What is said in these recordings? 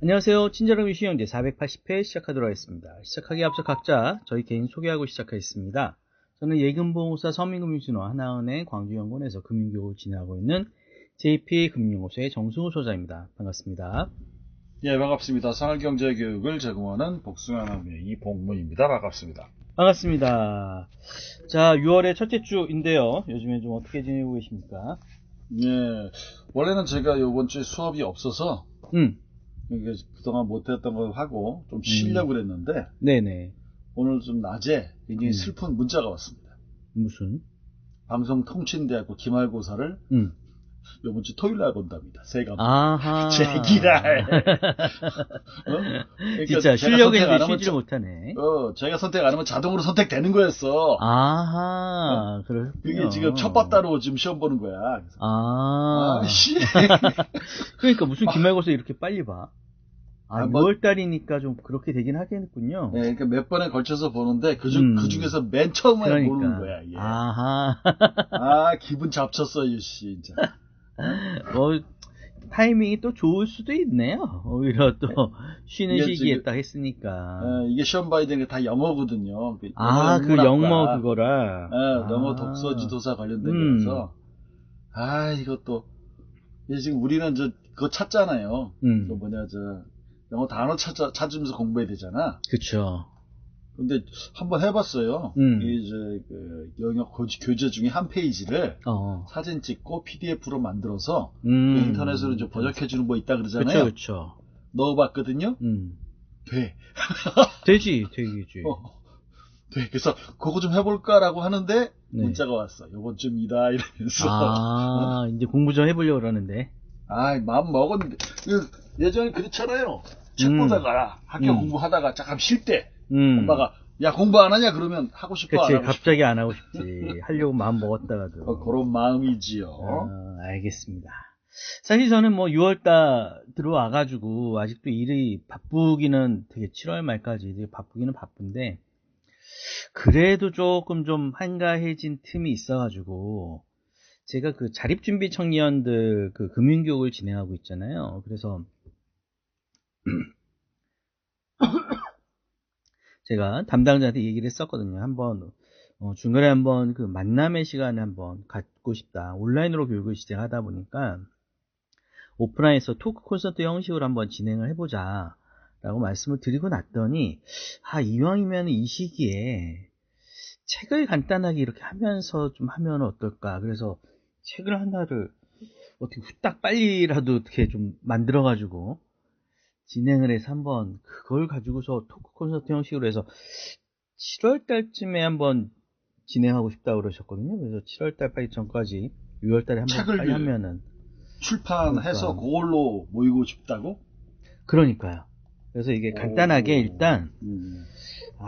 안녕하세요. 친절한 쉬운제 480회 시작하도록 하겠습니다. 시작하기에 앞서 각자 저희 개인 소개하고 시작하겠습니다. 저는 예금보험사 서민금융진흥원 하나은행 광주연구원에서 금융교육을 진행하고 있는 JP금융연구소의 정승우 소장입니다. 반갑습니다. 예, 반갑습니다. 생활경제교육을 제공하는 복숭아나무의 이봉문입니다. 반갑습니다. 반갑습니다. 자, 6월의 첫째 주인데요. 요즘에 좀 어떻게 지내고 계십니까? 예, 원래는 제가 이번 주에 수업이 없어서 그동안 못했던 걸 하고 좀 쉬려고 그랬는데 네네. 오늘 좀 낮에 굉장히 슬픈 문자가 왔습니다. 무슨? 방송통신대학교 기말고사를 이번 주 토요일 날 본답니다. 새가 아하. 제기랄. 그러니까 진짜 쉬려고 했는데 쉬지를 못하네. 제가 선택 안 하면 자동으로 선택되는 거였어. 아하. 그렇군요. 그게 지금 첫밥 따로 지금 시험 보는 거야. 씨. 그러니까 무슨 기말고사 이렇게 빨리 봐. 6월달이니까 좀 그렇게 되긴 하겠군요. 네, 그러니까 몇 번에 걸쳐서 보는데 그 중에서 맨 처음에 그러니까. 보는 거야. 예. 아하. 기분 잡쳤어, 이씨, 진짜. 타이밍이 또 좋을 수도 있네요. 오히려 또 쉬는 시기에 딱 했으니까. 이게 시험 봐야 되는 게 다 영어거든요. 그 영어 그거라. 영어 독서 지도사 관련된 거라서. 이것도. 지금 우리는 그거 찾잖아요. 영어 단어 찾으면서 공부해야 되잖아. 그쵸. 근데 한번 해봤어요. 영역 교재 중에 한 페이지를 사진 찍고 PDF로 만들어서 인터넷으로 이제 번역해주는 뭐 있다 그러잖아요. 그쵸. 넣어봤거든요. 돼. 되지. 돼. 그래서 그거 좀 해볼까라고 하는데 문자가 왔어. 요번 쯤이다 이러면서. 이제 공부 좀 해보려고 그러는데. 마음 먹었는데. 예전에 그렇잖아요. 책 보다가 학교 공부하다가 잠깐 쉴 때 엄마가 야 공부 안 하냐 그러면 하고 싶어. 그치, 안 하고 갑자기 싶어. 안 하고 싶지. 하려고 마음 먹었다가도. 그런 마음이지요. 알겠습니다. 사실 저는 6월달 들어와가지고 아직도 일이 바쁘기는 되게 7월 말까지 되게 바쁘기는 바쁜데 그래도 조금 좀 한가해진 틈이 있어가지고 제가 그 자립준비 청년들 그 금융교육을 진행하고 있잖아요. 그래서 제가 담당자한테 얘기를 했었거든요. 한번 중간에 한번 그 만남의 시간을 한번 갖고 싶다. 온라인으로 교육을 진행하다 보니까 오프라인에서 토크 콘서트 형식으로 한번 진행을 해보자 라고 말씀을 드리고 났더니 이왕이면 이 시기에 책을 간단하게 이렇게 하면서 좀 하면 어떨까. 그래서 책을 하나를 어떻게 후딱 빨리라도 어떻게 좀 만들어가지고 진행을 해서 한번 그걸 가지고서 토크 콘서트 형식으로 해서 7월 달쯤에 한번 진행하고 싶다고 그러셨거든요. 그래서 7월 달 빨리 전까지 6월 달에 한번 빨리 하면은 출판해서 그걸로 모이고 싶다고? 그러니까요. 그래서 이게 간단하게 일단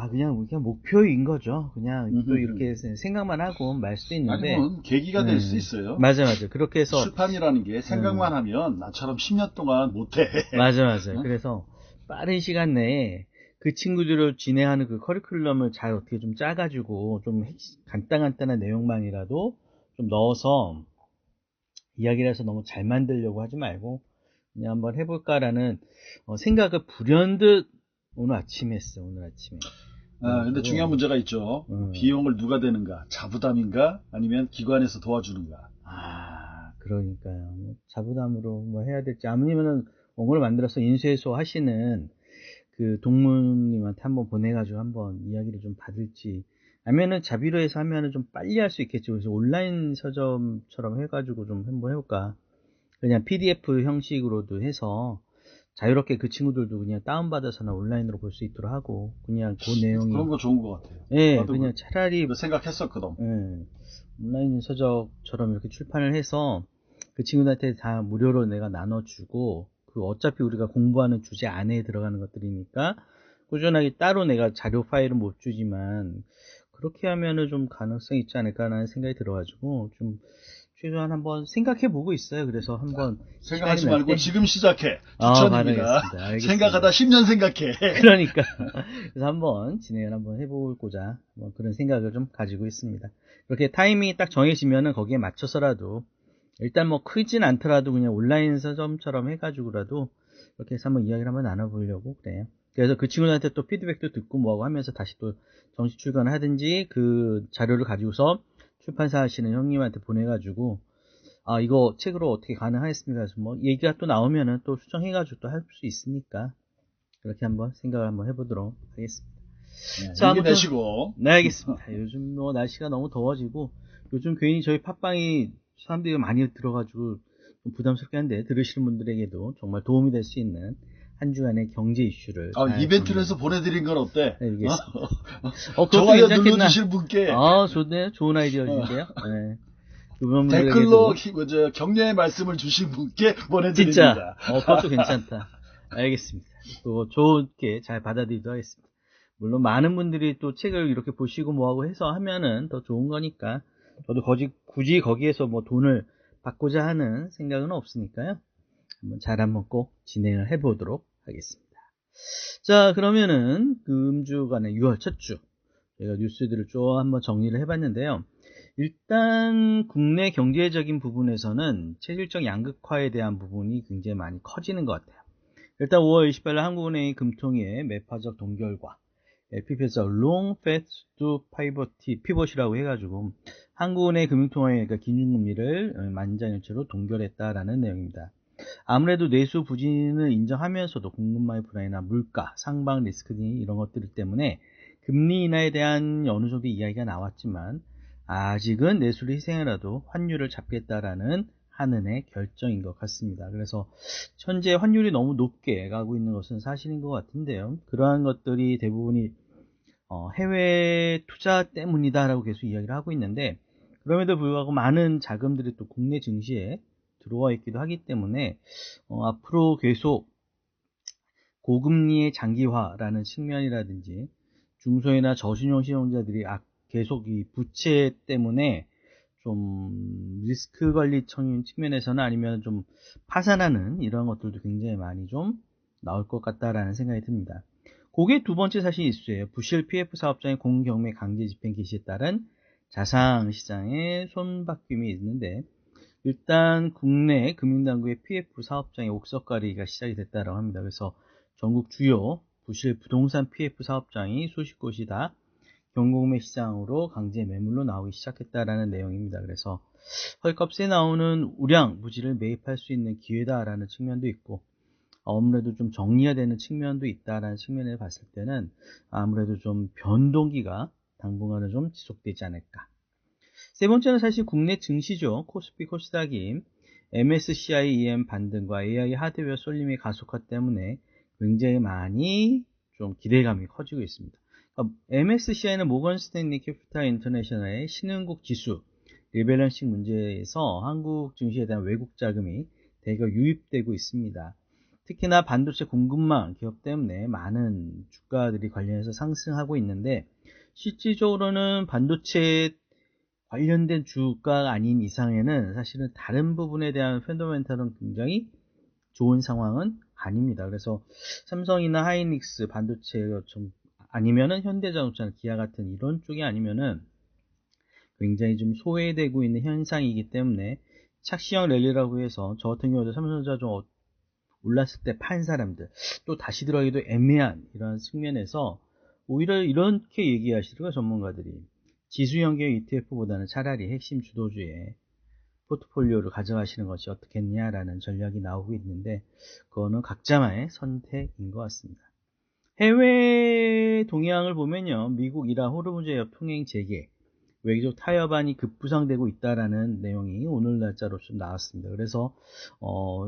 그냥 목표인 거죠. 그냥 또 이렇게 생각만 하고 말 수도 있는데 계기가 될 수 있어요. 맞아. 그렇게 해서 출판이라는 게 생각만 하면 나처럼 10년 동안 못해. 맞아. 그래서 빠른 시간 내에 그 친구들을 진행하는 그 커리큘럼을 잘 어떻게 좀 짜가지고 좀 간단한 내용만이라도 좀 넣어서 이야기를 해서 너무 잘 만들려고 하지 말고 그냥 한번 해볼까라는 생각을 불현듯 오늘 아침에 했어요. 근데 중요한 문제가 있죠. 비용을 누가 대는가? 자부담인가? 아니면 기관에서 도와주는가? 그러니까요. 자부담으로 해야 될지 아니면은 원고를 만들어서 인쇄소 하시는 그 동무님한테 한번 보내가지고 한번 이야기를 좀 받을지 아니면은 자비로 해서 하면은 좀 빨리 할 수 있겠죠. 그래서 온라인 서점처럼 해가지고 좀 한번 해볼까. 그냥 PDF 형식으로도 해서 자유롭게 그 친구들도 그냥 다운받아서나 온라인으로 볼 수 있도록 하고 그냥 그 내용이 그런 거 좋은 것 같아요. 그냥 차라리 생각했었거든. 온라인 서적처럼 이렇게 출판을 해서 그 친구들한테 다 무료로 내가 나눠주고 그 어차피 우리가 공부하는 주제 안에 들어가는 것들이니까 꾸준하게 따로 내가 자료 파일은 못 주지만 그렇게 하면은 좀 가능성이 있지 않을까라는 생각이 들어가지고 좀 최소한 한번 생각해보고 있어요. 그래서 한번 생각하지 말고 지금 시작해. 추천입니다. 알겠습니다. 생각하다 10년 생각해. 그러니까 그래서 한번 진행을 한번 해보고자 그런 생각을 좀 가지고 있습니다. 그렇게 타이밍이 딱 정해지면은 거기에 맞춰서라도 일단 크진 않더라도 그냥 온라인 서점처럼 해가지고라도 이렇게 해서 한번 이야기를 한번 나눠보려고 그래요. 그래서 그 친구들한테 또 피드백도 듣고 뭐하고 하면서 다시 또 정식 출간을 하든지 그 자료를 가지고서 출판사 하시는 형님한테 보내가지고 이거 책으로 어떻게 가능하겠습니까? 그래서 뭐 얘기가 또 나오면은 또 수정해가지고 또 할 수 있으니까 그렇게 한번 생각을 한번 해보도록 하겠습니다. 네, 자, 아무튼 내시고. 네, 알겠습니다. 요즘 뭐 날씨가 너무 더워지고 요즘 괜히 저희 팟빵이 사람들이 많이 들어가지고 좀 부담스럽게 한데 들으시는 분들에게도 정말 도움이 될 수 있는 한 주간의 경제 이슈를 이벤트를 해서 보내드린 건 어때? 네, 알겠습니다. 좋아요 눌러주실 분께 좋네요. 좋은 아이디어인데요. 네. 댓글로 격려의 말씀을 주신 분께 보내드립니다. 진짜 그것도 괜찮다. 알겠습니다. 또 좋게 잘 받아들이도록 하겠습니다. 물론 많은 분들이 또 책을 이렇게 보시고 뭐하고 해서 하면은 더 좋은 거니까 저도 굳이 거기에서 뭐 돈을 받고자 하는 생각은 없으니까요. 한번 꼭 진행을 해보도록 하겠습니다. 자, 그러면은 금주간의 6월 첫 주 제가 뉴스들을 좀 한번 정리를 해봤는데요. 일단 국내 경제적인 부분에서는 체질적 양극화에 대한 부분이 굉장히 많이 커지는 것 같아요. 일단 5월 28일 한국은행이 금통위의 매파적 동결과 LPP에서 Long Fast Pivot이라고 해가지고 한국은행 금융통화의 기준금리를 만장일치로 동결했다라는 내용입니다. 아무래도 내수 부진을 인정하면서도 공급망의 불안이나 물가, 상방 리스크 등 이런 것들 때문에 금리 인하에 대한 어느 정도 이야기가 나왔지만 아직은 내수를 희생해라도 환율을 잡겠다라는 한은의 결정인 것 같습니다. 그래서 현재 환율이 너무 높게 가고 있는 것은 사실인 것 같은데요. 그러한 것들이 대부분이 해외 투자 때문이다라고 계속 이야기를 하고 있는데 그럼에도 불구하고 많은 자금들이 또 국내 증시에 들어와 있기도 하기 때문에 앞으로 계속 고금리의 장기화라는 측면이라든지 중소이나 저신용 시장자들이 계속 이 부채 때문에 좀 리스크 관리적인 측면에서는 아니면 좀 파산하는 이런 것들도 굉장히 많이 좀 나올 것 같다라는 생각이 듭니다. 그게 두 번째 사실 이슈예요. 부실 PF 사업장의 공경매 강제 집행 개시에 따른 자산시장의 손바뀜이 있는데 일단 국내 금융당국의 PF 사업장의 옥석가리가 시작이 됐다고 합니다. 그래서 전국 주요 부실 부동산 PF 사업장이 수십 곳이 다 경공매 시장으로 강제 매물로 나오기 시작했다라는 내용입니다. 그래서 헐값에 나오는 우량 부지를 매입할 수 있는 기회다라는 측면도 있고 아무래도 좀 정리가 되는 측면도 있다라는 측면을 봤을 때는 아무래도 좀 변동기가 당분간은 좀 지속되지 않을까. 세 번째는 사실 국내 증시죠. 코스피, 코스닥이 MSCI EM 반등과 AI 하드웨어 쏠림의 가속화 때문에 굉장히 많이 좀 기대감이 커지고 있습니다. MSCI는 모건 스탠리 캐피탈 인터내셔널의 신흥국 지수 리밸런싱 문제에서 한국 증시에 대한 외국 자금이 대거 유입되고 있습니다. 특히나 반도체 공급망 기업 때문에 많은 주가들이 관련해서 상승하고 있는데 실질적으로는 반도체 관련된 주가가 아닌 이상에는 사실은 다른 부분에 대한 펀더멘털은 굉장히 좋은 상황은 아닙니다. 그래서 삼성이나 하이닉스 반도체 아니면은 현대자동차, 기아 같은 이런 쪽이 아니면은 굉장히 좀 소외되고 있는 현상이기 때문에 착시형 랠리라고 해서 저 같은 경우도 삼성전자 좀 올랐을 때 판 사람들 또 다시 들어가기도 애매한 이런 측면에서 오히려 이렇게 얘기하시더라고요. 전문가들이 지수형계 ETF보다는 차라리 핵심 주도주의 포트폴리오를 가져가시는 것이 어떻겠냐라는 전략이 나오고 있는데 그거는 각자만의 선택인 것 같습니다. 해외 동향을 보면요. 미국 이란 호르무즈 해협 통행 재개, 외교적 타협안이 급부상되고 있다라는 내용이 오늘 날짜로 좀 나왔습니다. 그래서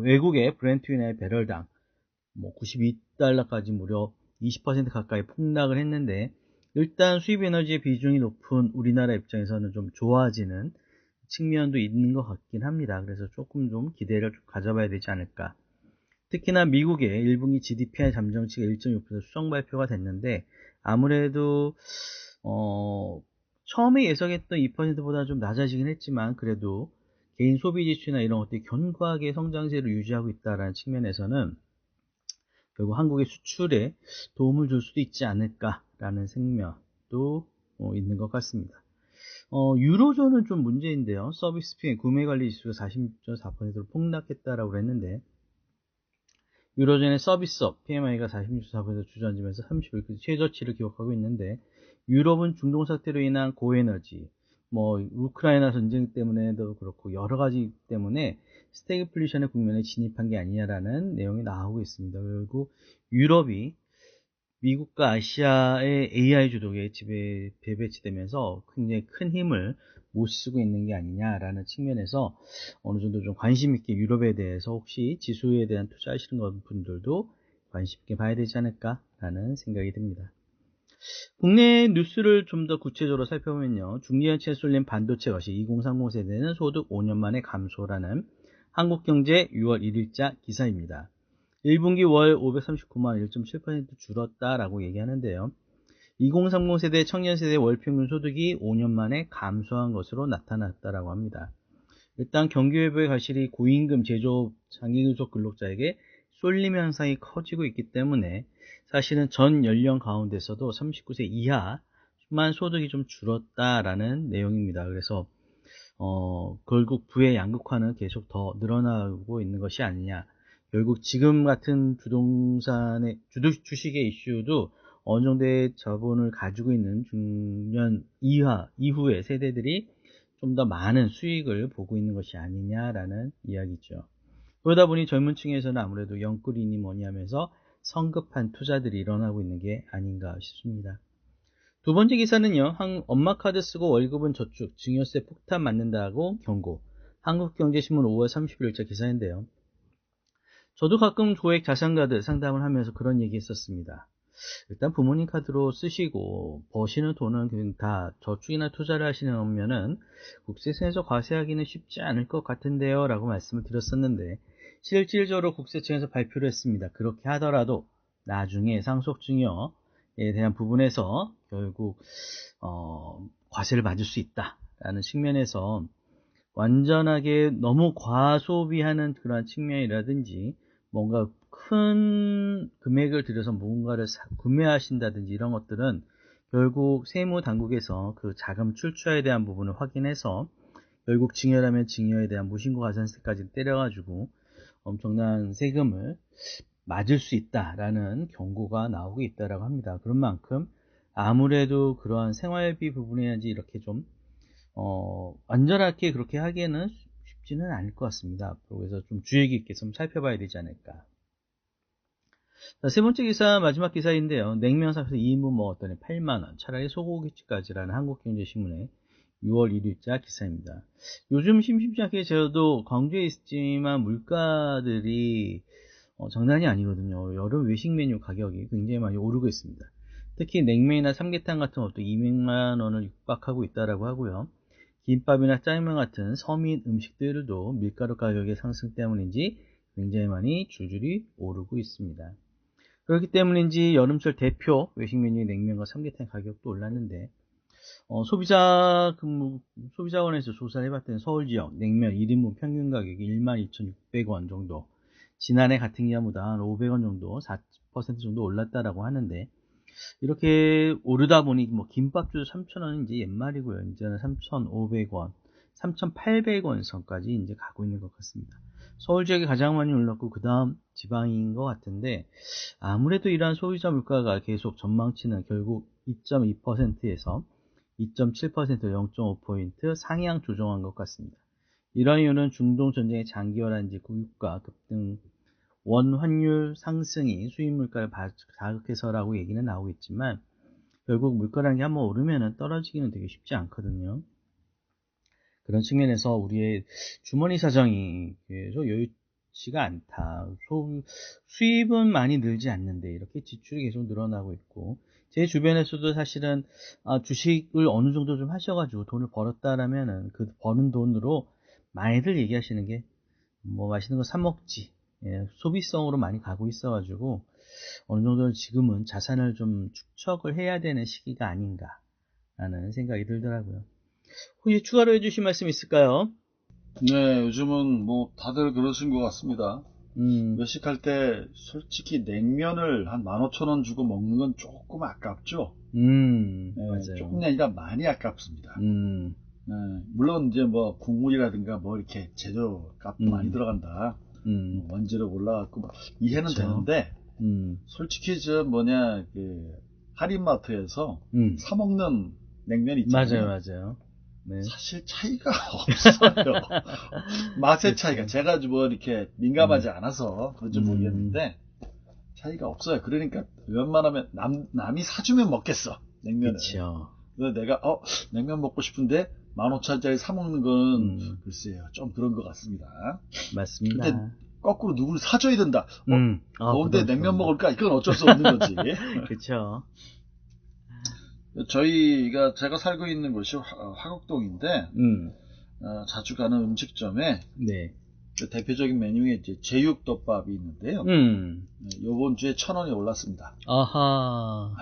외국의 브렌트 위나의 배럴당 92달러까지 무려 20% 가까이 폭락을 했는데 일단 수입 에너지의 비중이 높은 우리나라 입장에서는 좀 좋아지는 측면도 있는 것 같긴 합니다. 그래서 조금 좀 기대를 좀 가져봐야 되지 않을까. 특히나 미국의 1분기 GDPI 잠정치가 1.6% 수정 발표가 됐는데 아무래도 처음에 예상했던 2%보다 좀 낮아지긴 했지만 그래도 개인 소비 지수나 이런 것들이 견고하게 성장세를 유지하고 있다는 측면에서는 결국 한국의 수출에 도움을 줄 수도 있지 않을까라는 생각도 있는 것 같습니다. 유로존은 좀 문제인데요. 서비스 피해 구매 관리 지수가 46.4%로 폭락했다라고 했는데 유로존의 서비스업 PMI가 46.4%에서 주저앉으면서 31% 최저치를 기록하고 있는데, 유럽은 중동 사태로 인한 고에너지, 우크라이나 전쟁 때문에도 그렇고 여러 가지 때문에 스태그플리션의 국면에 진입한 게 아니냐라는 내용이 나오고 있습니다. 그리고 유럽이 미국과 아시아의 AI 주도에 배배치되면서 굉장히 큰 힘을 못 쓰고 있는 게 아니냐라는 측면에서 어느 정도 좀 관심 있게 유럽에 대해서 혹시 지수에 대한 투자하시는 분들도 관심 있게 봐야 되지 않을까라는 생각이 듭니다. 국내 뉴스를 좀 더 구체적으로 살펴보면요. 중리현치에 쏠린 반도체 것이 2030 세대는 소득 5년 만에 감소라는 한국경제 6월 1일자 기사입니다. 1분기 월 539만 1.7% 줄었다라고 얘기하는데요. 2030 세대 청년 세대 월 평균 소득이 5년 만에 감소한 것으로 나타났다라고 합니다. 일단 경기외부의 과실이 고임금 제조업 장기근속 근로자에게 쏠림 현상이 커지고 있기 때문에 사실은 전 연령 가운데서도 39세 이하만 소득이 좀 줄었다라는 내용입니다. 그래서 결국 부의 양극화는 계속 더 늘어나고 있는 것이 아니냐. 결국 지금 같은 부동산의 주식의 이슈도 어느 정도의 자본을 가지고 있는 중년 이후의 세대들이 좀 더 많은 수익을 보고 있는 것이 아니냐라는 이야기죠. 그러다 보니 젊은 층에서는 아무래도 영끌이니 뭐니 하면서 성급한 투자들이 일어나고 있는 게 아닌가 싶습니다. 두 번째 기사는요. 엄마 카드 쓰고 월급은 저축, 증여세 폭탄 맞는다고 경고. 한국경제신문 5월 30일자 기사인데요. 저도 가끔 고액 자산가들 상담을 하면서 그런 얘기 했었습니다. 일단 부모님 카드로 쓰시고 버시는 돈은 다 저축이나 투자를 하시면은 국세청에서 과세하기는 쉽지 않을 것 같은데요 라고 말씀을 드렸었는데, 실질적으로 국세청에서 발표를 했습니다. 그렇게 하더라도 나중에 상속증여에 대한 부분에서 결국 과세를 받을 수 있다라는 측면에서 완전하게 너무 과소비하는 그러한 측면이라든지 뭔가 큰 금액을 들여서 무언가를 구매하신다든지 이런 것들은 결국 세무당국에서 그 자금 출처에 대한 부분을 확인해서 결국 증여라면 증여에 대한 무신고 가산세까지 때려가지고 엄청난 세금을 맞을 수 있다라는 경고가 나오고 있다라고 합니다. 그런 만큼 아무래도 그러한 생활비 부분이라든지 이렇게 좀 완전하게 그렇게 하기에는 쉽지는 않을 것 같습니다. 그래서 좀 주의 깊게 좀 살펴봐야 되지 않을까. 자, 세 번째 기사, 마지막 기사인데요. 냉면 사서 2인분 먹었더니 8만원, 차라리 소고기집까지라는 한국경제신문의 6월 1일자 기사입니다. 요즘 심심치 않게 저도 광주에 있지만 물가들이 장난이 아니거든요. 여름 외식 메뉴 가격이 굉장히 많이 오르고 있습니다. 특히 냉면이나 삼계탕 같은 것도 200만원을 육박하고 있다라고 하고요. 김밥이나 짜장면 같은 서민 음식들도 밀가루 가격의 상승 때문인지 굉장히 많이 줄줄이 오르고 있습니다. 그렇기 때문인지 여름철 대표 외식 메뉴의 냉면과 삼계탕 가격도 올랐는데, 소비자원에서 조사를 해봤더니 서울 지역 냉면 1인분 평균 가격이 12,600원 정도, 지난해 같은 기간보다 한 500원 정도, 4% 정도 올랐다라고 하는데, 이렇게 오르다 보니 김밥도 3,000원인지 옛말이고요. 이제는 3,500원, 3,800원 선까지 이제 가고 있는 것 같습니다. 서울 지역이 가장 많이 올랐고 그 다음 지방인 것 같은데, 아무래도 이러한 소비자 물가가 계속 전망치는 결국 2.2%에서 2.7% 0.5포인트 상향 조정한 것 같습니다. 이러한 이유는 중동 전쟁의 장기화라든지 유가 급등, 원 환율 상승이 수입 물가를 자극해서라고 얘기는 나오고 있지만, 결국 물가라는 게 한번 오르면 떨어지기는 되게 쉽지 않거든요. 그런 측면에서 우리의 주머니 사정이 계속 여유치가 않다. 수입은 많이 늘지 않는데 이렇게 지출이 계속 늘어나고 있고, 제 주변에서도 사실은 주식을 어느 정도 좀 하셔가지고 돈을 벌었다라면은 그 버는 돈으로 많이들 얘기하시는 게 맛있는 거 사 먹지, 소비성으로 많이 가고 있어가지고 어느 정도 지금은 자산을 좀 축적을 해야 되는 시기가 아닌가라는 생각이 들더라고요. 혹시 추가로 해주실 말씀 있을까요? 네, 요즘은 다들 그러신 것 같습니다. 외식할 때 솔직히 냉면을 한 15,000원 주고 먹는 건 조금 아깝죠? 네, 맞아요. 조금이 아니라 많이 아깝습니다. 네, 물론 이제 국물이라든가 이렇게 재료값도 많이 들어간다. 원재료 올라갔고 막 이해는 그쵸. 되는데 솔직히 할인마트에서 사 먹는 냉면 있잖아요. 맞아요. 네. 사실 차이가 없어요. 맛의 차이가 제가 이렇게 민감하지 않아서 그런지 모르겠는데 차이가 없어요. 그러니까 웬만하면 남이 사주면 먹겠어 냉면을. 그렇죠. 그래서 내가 냉면 먹고 싶은데 15,000원짜리 사 먹는 건 글쎄요 좀 그런 것 같습니다. 맞습니다. 근데 거꾸로 누굴 사줘야 된다. 더운데 냉면 먹을까? 이건 어쩔 수 없는 거지. 그렇죠. 제가 살고 있는 곳이 화곡동인데 자주 가는 음식점에 네. 대표적인 메뉴에 이제 제육덮밥이 있는데요. 요번 주에 1,000원이 올랐습니다. 아하.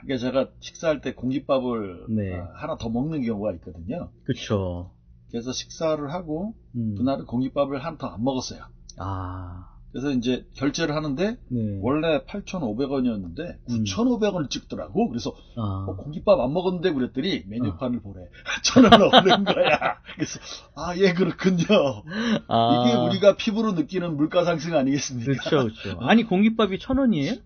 그러니까 제가 식사할 때 공깃밥을 네. 하나 더 먹는 경우가 있거든요. 그렇죠. 그래서 식사를 하고 그날은 공깃밥을 하나 더 안 먹었어요. 그래서 이제 결제를 하는데 네. 원래 8,500원이었는데 9,500원을 찍더라고. 그래서 공깃밥 안 먹었는데 그랬더니 메뉴판을 보래. 1,000원을 얻는 거야. 그래서 예 그렇군요. 이게 우리가 피부로 느끼는 물가 상승 아니겠습니까? 그렇죠. 아니 공깃밥이 1,000원이에요?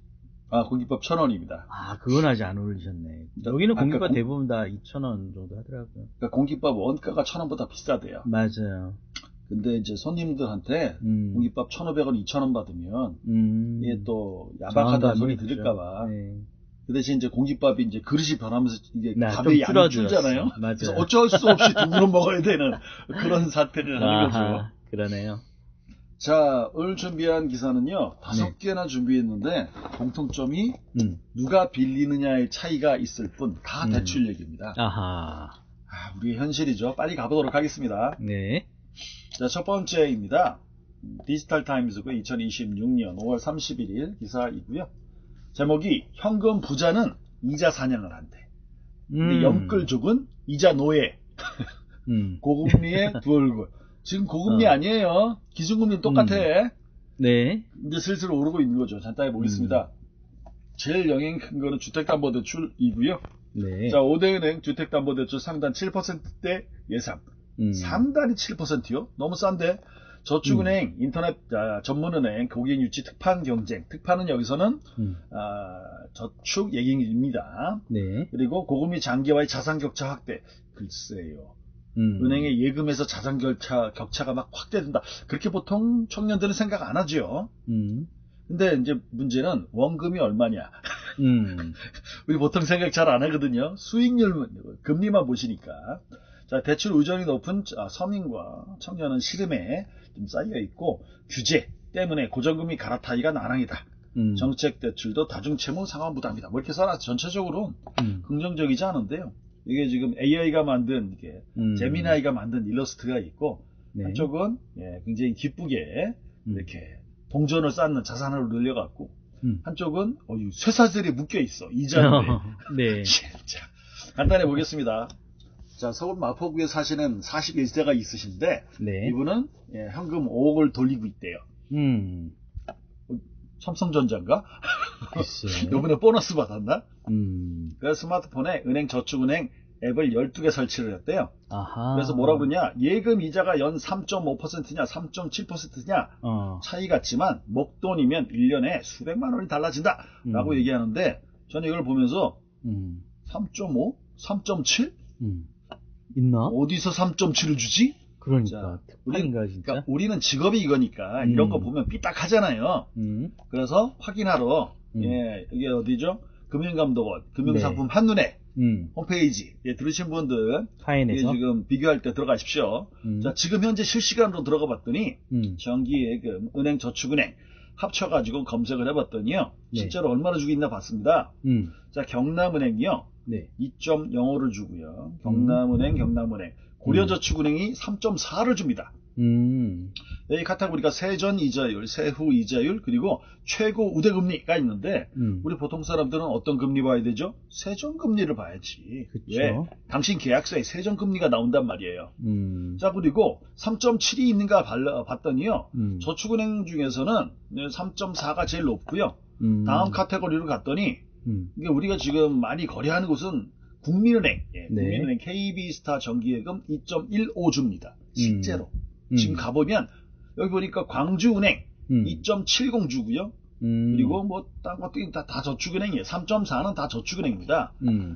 공깃밥 1,000원입니다. 그건 아직 안 올리셨네. 여기는 공깃밥 대부분 다 2,000원 정도 하더라고요. 그러니까 공깃밥 원가가 1,000원보다 비싸대요. 맞아요. 근데 이제 손님들한테 공깃밥 1,500원, 2,000원 받으면 이게 또 야박하다는 소리 들을까봐. 네. 그 대신 이제 공깃밥이 이제 그릇이 변하면서 이게 값이 양이 줄잖아요. 그래서 어쩔 수 없이 두 그릇 먹어야 되는 그런 사태를 하는 거죠. 그러네요. 자, 오늘 준비한 기사는요 5개나 준비했는데 공통점이 누가 빌리느냐의 차이가 있을 뿐 다 대출 얘기입니다. 우리 현실이죠. 빨리 가보도록 하겠습니다. 네. 자, 첫 번째입니다. 디지털 타임즈고 2026년 5월 31일 기사이고요. 제목이 현금 부자는 이자 사냥을 한대. 근데 영끌족은 이자 노예. 고금리의 두 얼굴. 지금 고금리 아니에요. 기준금리는 똑같아. 네. 이제 슬슬 오르고 있는 거죠. 잠깐 해보겠습니다. 제일 영향 큰 거는 주택담보대출이고요. 네. 자, 5대은행 주택담보대출 상단 7%대 예상. 상단이 7%요? 너무 싼데? 저축은행, 인터넷 전문은행, 고객유치 특판 경쟁. 특판은 여기서는 저축 얘기입니다. 네. 그리고 고금리 장기와의 자산 격차 확대. 글쎄요. 은행의 예금에서 자산 격차가 막 확대된다. 그렇게 보통 청년들은 생각 안 하죠. 근데 이제 문제는 원금이 얼마냐. 우리 보통 생각 잘 안 하거든요. 수익률, 금리만 보시니까. 자, 대출 의존이 높은 서민과 청년은 시름에 좀 쌓여 있고 규제 때문에 고정금리 갈아타기가 난항이다. 정책 대출도 다중채무 상환 부담이다. 뭐 이렇게 써놨죠. 전체적으로 긍정적이지 않은데요. 이게 지금 AI가 만든 제미나이가 만든 일러스트가 있고 네. 한쪽은 굉장히 기쁘게 이렇게 동전을 쌓는 자산을 늘려갖고 한쪽은 쇠사슬이 묶여 있어 이자인데. 네. 진짜 간단히 보겠습니다. 자, 서울 마포구에 사시는 41세가 있으신데 네. 이분은 현금 5억을 돌리고 있대요. 삼성전자인가? 이번에 보너스 받았나? 그래서 스마트폰에 은행 저축은행 앱을 12개 설치를 했대요. 그래서 뭐라 그러냐? 예금 이자가 연 3.5%냐 3.7%냐 차이 같지만 목돈이면 1년에 수백만 원이 달라진다 라고 얘기하는데 저는 이걸 보면서 3.5? 3.7? 있나? 어디서 3.7을 주지? 그러니까 특판인가 진짜? 그러니까 우리는 직업이 이거니까 이런 거 보면 삐딱하잖아요. 그래서 확인하러 이게 어디죠? 금융감독원 금융상품 네. 한눈에 홈페이지 들으신 분들 파인에서 지금 비교할 때 들어가십시오. 자, 지금 현재 실시간으로 들어가 봤더니 정기예금, 은행, 저축은행 합쳐가지고 검색을 해봤더니요. 네. 실제로 얼마나 주고 있나 봤습니다. 자, 경남은행이요. 네. 2.05를 주고요. 경남은행 고려저축은행이 3.4를 줍니다. 여기 카테고리가 세전 이자율, 세후 이자율, 그리고 최고 우대금리가 있는데 우리 보통 사람들은 어떤 금리 봐야 되죠? 세전금리를 봐야지. 그쵸. 왜? 당신 계약서에 세전금리가 나온단 말이에요. 자, 그리고 3.7이 있는가 봤더니요. 저축은행 중에서는 3.4가 제일 높고요. 다음 카테고리로 갔더니 이게 우리가 지금 많이 거래하는 곳은 국민은행, 국민은행 KB스타 정기예금 2.15 줍니다. 실제로. 지금 가보면 여기 보니까 광주은행 2.70 주고요. 그리고 뭐 딴 것들이 다 저축은행이에요. 3.4는 다 저축은행입니다.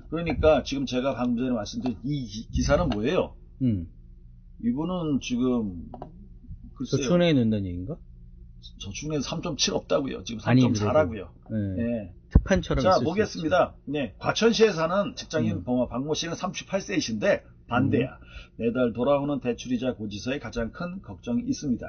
그러니까 지금 제가 방금 전에 말씀드린 이 기사는 뭐예요? 이분은 지금 글쎄요. 저축은행에 넣는다는 얘기인가? 저축은행 3.7 없다고요. 지금 3.4라고요. 네. 특판처럼. 자, 보겠습니다. 네, 과천시에 사는 직장인 박모 씨는 38세이신데 반대야. 매달 돌아오는 대출이자 고지서에 가장 큰 걱정이 있습니다.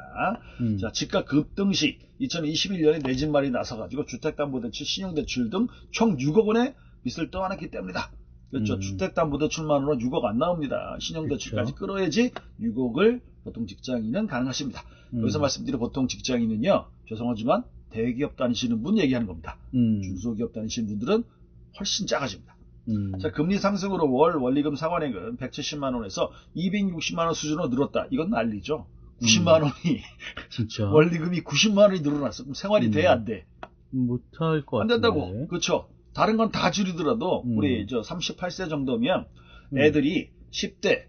자, 집값 급등 시 2021년에 내 집 마련이 나서가지고 주택담보대출, 신용대출 등 총 6억 원의 빚을 떠안았기 때문이다. 그렇죠. 주택담보대출만으로 6억 안 나옵니다. 신용대출까지 그렇죠. 끌어야지 6억을 보통 직장인은 가능하십니다. 여기서 말씀드린 보통 직장인은요, 죄송하지만 대기업 다니시는 분 얘기하는 겁니다. 중소기업 다니시는 분들은 훨씬 작아집니다. 자, 금리 상승으로 월 원리금 상환액은 170만 원에서 260만 원 수준으로 늘었다. 이건 난리죠. 90만 원이 진짜 원리금이 90만 원이 늘어났어. 그럼 생활이 돼, 안 돼? 못할 것 같은데. 안 된다고. 그렇죠. 다른 건 다 줄이더라도 우리 38세 정도면 애들이 10대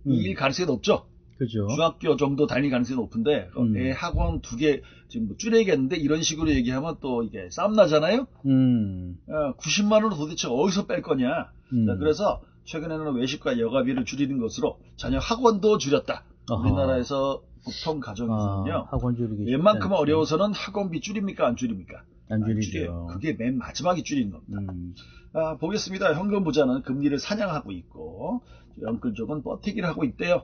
일 가능성이 높죠. 그죠. 중학교 정도 다닐 가능성이 높은데 애 학원 2개 지금 뭐 줄여야겠는데 이런 식으로 얘기하면 또 이게 싸움 나잖아요. 90만 원을 도대체 어디서 뺄 거냐. 자, 그래서 최근에는 외식과 여가비를 줄이는 것으로 자녀 학원도 줄였다. 우리나라에서 보통 가정에서는요. 학원 줄이기 웬만큼 어려워서는 학원비 줄입니까? 안 줄입니까? 안 줄이죠. 그게 맨 마지막에 줄이는 겁니다. 보겠습니다. 현금 부자는 금리를 사냥하고 있고 영끌 쪽은 버티기를 하고 있대요.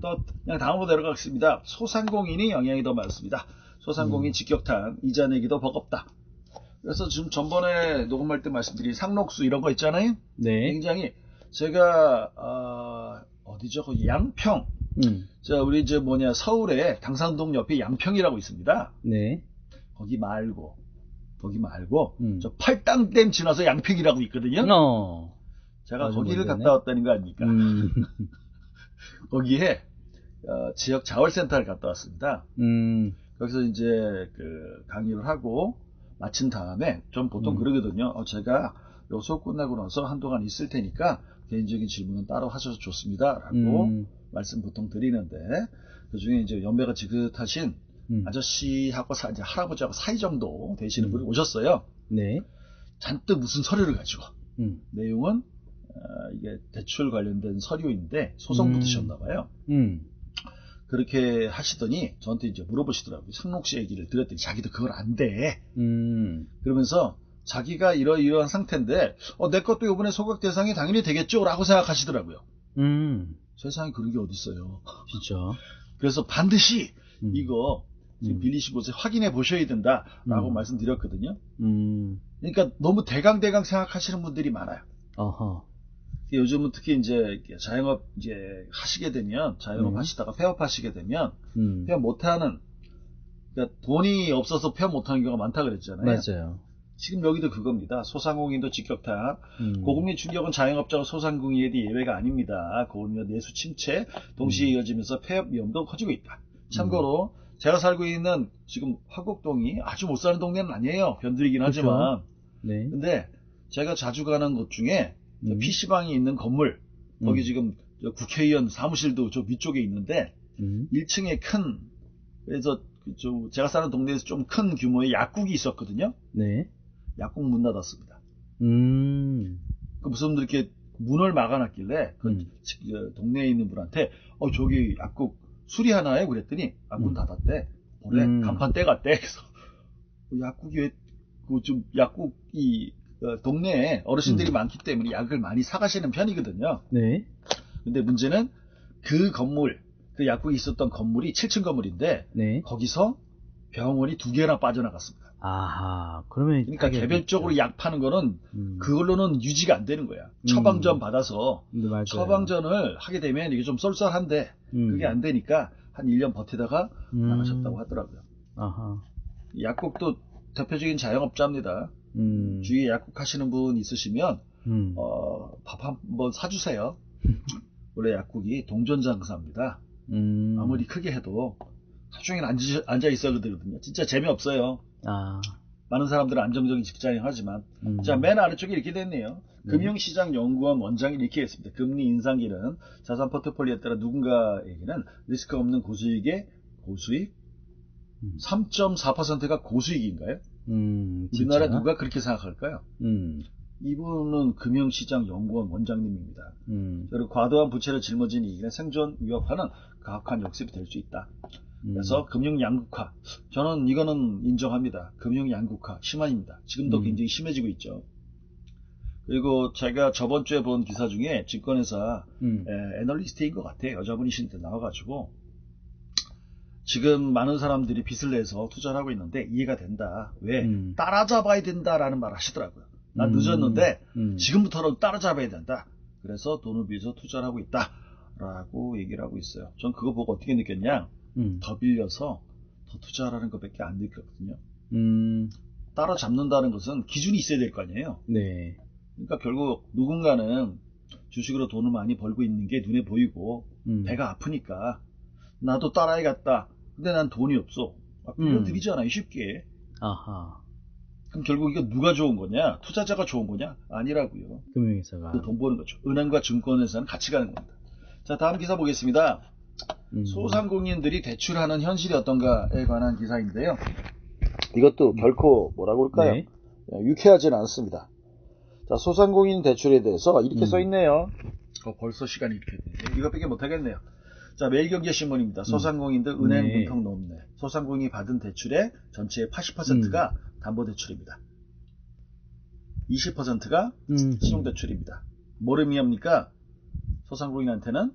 또 그냥 다음으로 내려가겠습니다. 소상공인이 영향이 더 많습니다. 소상공인 직격탄, 이자 내기도 버겁다. 그래서 지금 전번에 녹음할 때 말씀드린 상록수 이런 거 있잖아요. 네. 굉장히 제가 어디죠? 양평. 자, 우리 서울에 당산동 옆에 양평이라고 있습니다. 네. 거기 말고 저 팔당댐 지나서 양평이라고 있거든요. 제가 거기를 갔다 왔다는 거 아닙니까? 거기에 지역 자월센터를 갔다 왔습니다. 거기서 이제 그 강의를 하고 마친 다음에 좀 보통 그러거든요. 제가 요 수업 끝나고 나서 한동안 있을 테니까 개인적인 질문은 따로 하셔서 좋습니다라고 말씀 보통 드리는데 그 중에 이제 연배가 지긋하신 아저씨하고 이제 할아버지하고 사이 정도 되시는 분이 오셨어요. 네. 잔뜩 무슨 서류를 가지고 내용은 이게 대출 관련된 서류인데 소송 붙으셨나봐요. 그렇게 하시더니 저한테 이제 물어보시더라고요. 상록 씨 얘기를 들었더니 자기도 그걸 안 돼. 그러면서 자기가 이러한 상태인데 내 것도 이번에 소각 대상이 당연히 되겠죠? 라고 생각하시더라고요. 세상에 그런 게 어딨어요. 진짜. 그래서 반드시 이거 지금 빌리신 곳에 확인해 보셔야 된다라고 말씀드렸거든요. 그러니까 너무 대강 생각하시는 분들이 많아요. 요즘은 특히 이제 자영업 하시게 되면 자영업 하시다가 폐업 하시게 되면 폐업 못하는, 그러니까 돈이 없어서 폐업 못하는 경우가 많다 그랬잖아요. 맞아요. 지금 여기도 그겁니다. 소상공인도 직격탄. 고금리 충격은 자영업자와 소상공인에도 예외가 아닙니다. 고금리와 내수 침체 동시에 이어지면서 폐업 위험도 커지고 있다. 참고로 제가 살고 있는 지금 화곡동이 아주 못 사는 동네는 아니에요. 변두리긴 하지만. 네. 근데 제가 자주 가는 곳 중에 PC방이 있는 건물, 거기 지금 국회의원 사무실도 저 위쪽에 있는데 1층에 큰, 그래서 제가 사는 동네에서 좀 큰 규모의 약국이 있었거든요. 네. 약국 문 닫았습니다. 그 무슨 분들 이렇게 문을 막아놨길래 그 동네에 있는 분한테 저기 약국 수리하나요? 그랬더니 문 닫았대. 올해 간판 떼갔대. 그래서 약국이 왜 좀 약국이 동네에 어르신들이 많기 때문에 약을 많이 사가시는 편이거든요. 네. 근데 문제는 그 건물, 그 약국이 있었던 건물이 7층 건물인데 네. 거기서 병원이 2개나 빠져나갔습니다. 아하. 그러면 그러니까 개별적으로 약 파는 거는 그걸로는 유지가 안 되는 거야. 처방전 받아서 처방전을 하게 되면 이게 좀 쏠쏠한데 그게 안 되니까 한 1년 버티다가 나가셨다고 하더라고요. 아하. 약국도 대표적인 자영업자입니다. 주위에 약국 하시는 분 있으시면 밥 한번 사주세요. 원래 약국이 동전장사입니다. 아무리 크게 해도 하루 종일 앉아 있어야 되거든요. 진짜 재미없어요. 많은 사람들은 안정적인 직장을 하지만. 자, 맨 아래쪽에 이렇게 됐네요. 금융시장연구원 원장이 이렇게 했습니다. 금리 인상기는 자산 포트폴리오에 따라 누군가에게는 리스크 없는 고수익의 고수익, 3.4%가 고수익인가요? 우리나라 누가 그렇게 생각할까요? 이분은 금융시장연구원 원장님입니다. 그리고 과도한 부채를 짊어진 이익의 생존 위협하는 가혹한 역습이 될 수 있다. 그래서 금융양극화, 저는 이거는 인정합니다. 금융양극화 심한입니다. 지금도 굉장히 심해지고 있죠. 그리고 제가 저번 주에 본 기사 중에 증권회사 애널리스트인 것 같아요. 여자분이신데 나와가지고 지금 많은 사람들이 빚을 내서 투자를 하고 있는데 이해가 된다. 왜? 따라잡아야 된다라는 말 하시더라고요. 난 늦었는데 지금부터는 따라잡아야 된다. 그래서 돈을 빌려서 투자를 하고 있다. 라고 얘기를 하고 있어요. 전 그거 보고 어떻게 느꼈냐? 더 빌려서 더 투자하라는 것밖에 안 느꼈거든요. 따라잡는다는 것은 기준이 있어야 될 거 아니에요. 네. 그러니까 결국 누군가는 주식으로 돈을 많이 벌고 있는 게 눈에 보이고 배가 아프니까 나도 따라야겠다. 근데 난 돈이 없어. 빌려드리잖아요. 쉽게. 아하. 그럼 결국 이거 누가 좋은 거냐? 투자자가 좋은 거냐? 아니라고요. 금융회사가. 돈 버는 거죠. 은행과 증권회사는 같이 가는 겁니다. 자, 다음 기사 보겠습니다. 소상공인들이 대출하는 현실이 어떤가에 관한 기사인데요. 이것도 결코 뭐라고 그럴까요? 네. 유쾌하지는 않습니다. 자, 소상공인 대출에 대해서 이렇게 써있네요. 벌써 시간이 이렇게 됐네요. 이것밖에 못하겠네요. 자, 매일경제신문입니다. 소상공인들 은행 문턱 높네. 소상공인이 받은 대출의 전체의 80%가 담보대출입니다. 20%가 신용대출입니다. 뭐를 의미합니까? 소상공인한테는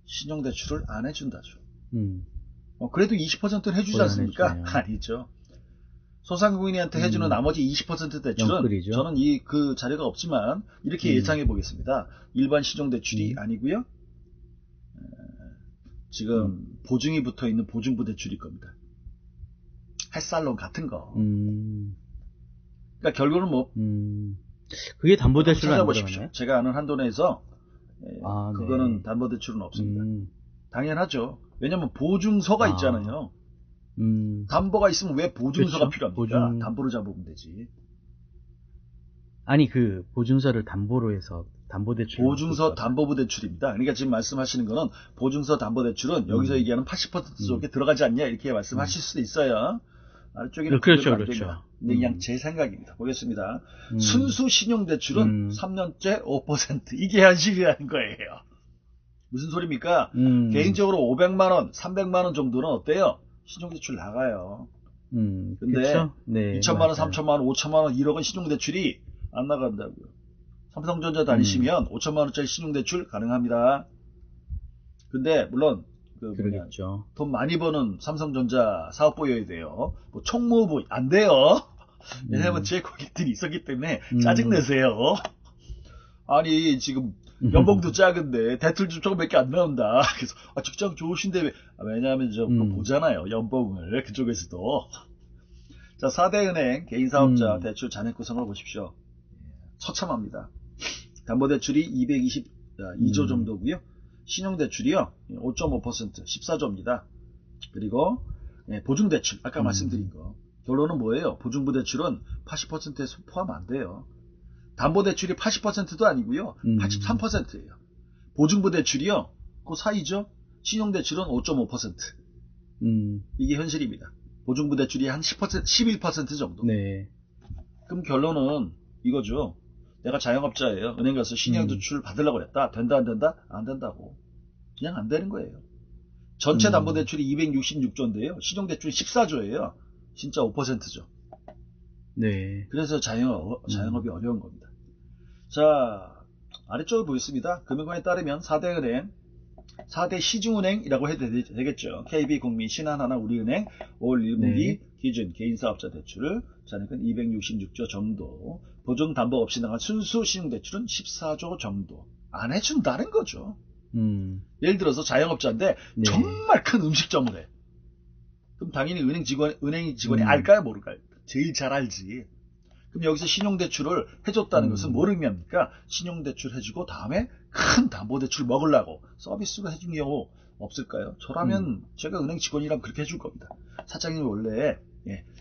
신용대출을 안 해준다죠. 그래도 20%는 해주지 않습니까? 아니죠. 소상공인한테 해주는 나머지 20% 대출은 영끌이죠. 저는 그 자료가 없지만 이렇게 예상해 보겠습니다. 일반 신용대출이 아니고요. 지금 보증이 붙어 있는 보증부 대출일 겁니다. 햇살론 같은 거. 그러니까 결국은 뭐 그게 담보대출로 안 찾아보십시오. 들어가나요? 제가 아는 한도 내에서 그거는 네. 담보대출은 없습니다. 당연하죠. 왜냐하면 보증서가 있잖아요. 담보가 있으면 왜 보증서가 그렇죠. 필요합니까? 담보를 잡으면 되지. 아니 그 보증서를 담보로 해서 담보대출. 보증서 담보부 대출입니다. 그러니까 지금 말씀하시는 거는 보증서 담보대출은 여기서 얘기하는 80% 속에 들어가지 않냐 이렇게 말씀하실 수도 있어요. 아래쪽에는 그렇죠. 근데 그냥 제 생각입니다. 보겠습니다. 순수 신용대출은 3년째 5%. 이게 현실이라는 거예요. 무슨 소리입니까? 개인적으로 500만원, 300만원 정도는 어때요? 신용대출 나가요. 근데 그렇죠? 네, 2천만원, 3천만원, 5천만원, 1억은 신용대출이 안 나간다고요. 삼성전자 다니시면 5천만원짜리 신용대출 가능합니다. 근데 물론 그러겠죠. 돈 많이 버는 삼성전자 사업부여야 돼요. 뭐 총무부 안 돼요. 왜냐면 제 고객들이 있었기 때문에 짜증내세요. 아니 지금 연봉도 작은데 대출 좀 조금밖에 안 나온다. 그래서 직장 좋으신데 왜? 왜냐하면 좀 보잖아요. 연봉을 그쪽에서도. 자, 4대 은행 개인사업자 대출 잔액 구성을 보십시오. 처참합니다. 담보대출이 222조 정도고요. 신용대출이요 5.5% 14조입니다. 그리고 보증대출 아까 말씀드린 거 결론은 뭐예요? 보증부 대출은 80%에 포함 안 돼요. 담보대출이 80%도 아니고요 83%예요. 보증부 대출이요 그 사이죠. 신용대출은 5.5%. 이게 현실입니다. 보증부 대출이 한 10%, 11% 정도. 네. 그럼 결론은 이거죠. 내가 자영업자예요. 은행 가서 신용대출 받으려고 했다. 된다 안 된다? 안 된다고. 그냥 안 되는 거예요. 전체 담보대출이 266조인데요. 신용대출이 14조예요. 진짜 5%죠. 네. 그래서 자영업이 어려운 겁니다. 자, 아래쪽을 보겠습니다. 금융권에 따르면 4대 은행, 4대 시중은행이라고 해도 되겠죠. KB국민, 신한하나, 우리은행, 올 1분기 기준 개인사업자 대출 잔액은 266조 정도. 보증 담보 없이 나간 순수 신용대출은 14조 정도. 안 해준다는 거죠. 예를 들어서 자영업자인데 정말 큰 음식점을 해. 그럼 당연히 은행 직원이 알까요? 모를까요? 제일 잘 알지. 그럼 여기서 신용대출을 해줬다는 것은 뭘 의미합니까? 신용대출 해주고 다음에 큰 담보대출 먹으려고 서비스로 해준 경우 없을까요? 저라면 제가 은행 직원이라면 그렇게 해줄 겁니다. 사장님이 원래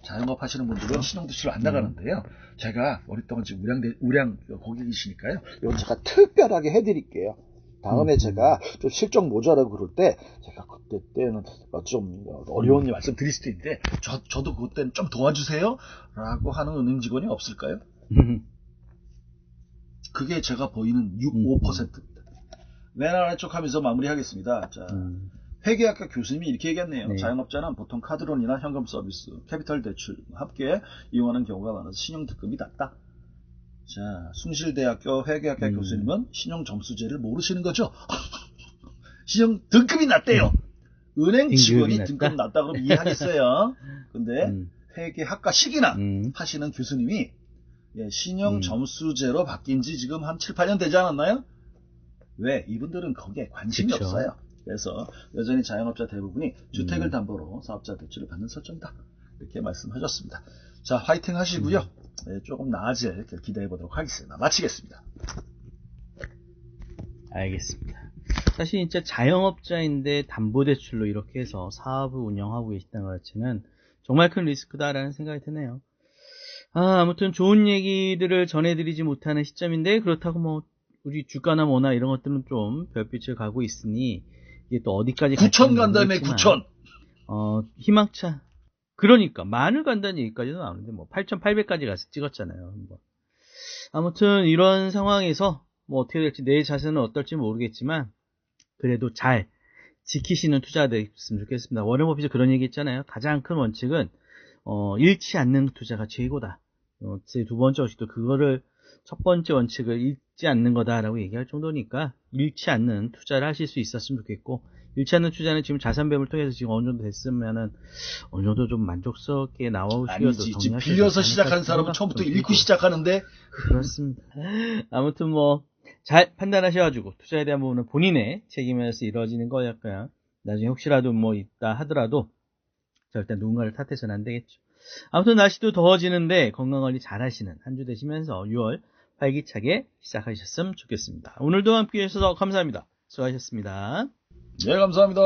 자영업 하시는 분들은 신용대출 안 나가는데요. 제가 오랫동안 지금 우량 고객이시니까요. 이건 제가 특별하게 해드릴게요. 다음에 제가 좀 실적 모자라고 그럴 때 제가 그때는 좀 어려운 일 말씀드릴 수도 있는데 저도 그때는 좀 도와주세요 라고 하는 은행 직원이 없을까요? 그게 제가 보이는 5%입니다. 맨 아래쪽 하면서 마무리하겠습니다. 자, 회계학과 교수님이 이렇게 얘기했네요. 네. 자영업자는 보통 카드론이나 현금 서비스, 캐피털 대출 함께 이용하는 경우가 많아서 신용득급이 낮다. 자, 숭실대학교 회계학과 교수님은 신용점수제를 모르시는 거죠? 신용등급이 낮대요. 은행 직원이 등급 낮다 그러면 이해하겠어요. 근데 회계학과식이나 하시는 교수님이 신용점수제로 바뀐 지 지금 한 7, 8년 되지 않았나요? 왜? 이분들은 거기에 관심이 그쵸. 없어요. 그래서 여전히 자영업자 대부분이 주택을 담보로 사업자 대출을 받는 설정이다. 이렇게 말씀하셨습니다. 자, 화이팅 하시고요. 네, 조금 나아질 기대해 보도록 하겠습니다. 마치겠습니다. 알겠습니다. 사실 진짜 자영업자인데 담보대출로 이렇게 해서 사업을 운영하고 계시다는 것 자체는 정말 큰 리스크다라는 생각이 드네요. 아무튼 좋은 얘기들을 전해드리지 못하는 시점인데, 그렇다고 뭐 우리 주가나 뭐나 이런 것들은 좀 별빛을 가고 있으니 이게 또 어디까지 9천 간다며 9천. 희망차. 그러니까 만을 간다는 얘기까지도 나오는데 뭐 8,800까지 가서 찍었잖아요. 뭐. 아무튼 이런 상황에서 뭐 어떻게 될지 내 자세는 어떨지 모르겠지만 그래도 잘 지키시는 투자가 됐으면 좋겠습니다. 워렌 버핏이 그런 얘기 했잖아요. 가장 큰 원칙은 잃지 않는 투자가 최고다. 제 두 번째 원칙도 그거를 첫 번째 원칙을 잃지 않는 거다라고 얘기할 정도니까 잃지 않는 투자를 하실 수 있었으면 좋겠고, 잃지 않는 투자는 지금 자산 배분을 통해서 지금 어느 정도 됐으면은 어느 정도 좀 만족스럽게 나오시면서 아니지, 지금 빌려서 시작하는 사람은 처음부터 잃고 시작하는데. 그렇습니다. 아무튼 뭐 잘 판단하셔가지고 투자에 대한 부분은 본인의 책임에서 이루어지는 거였고요. 나중에 혹시라도 뭐 있다 하더라도 절대 누군가를 탓해서는 안 되겠죠. 아무튼 날씨도 더워지는데 건강관리 잘 하시는 한 주 되시면서 6월 활기차게 시작하셨으면 좋겠습니다. 오늘도 함께 해주셔서 감사합니다. 수고하셨습니다. 네, 감사합니다.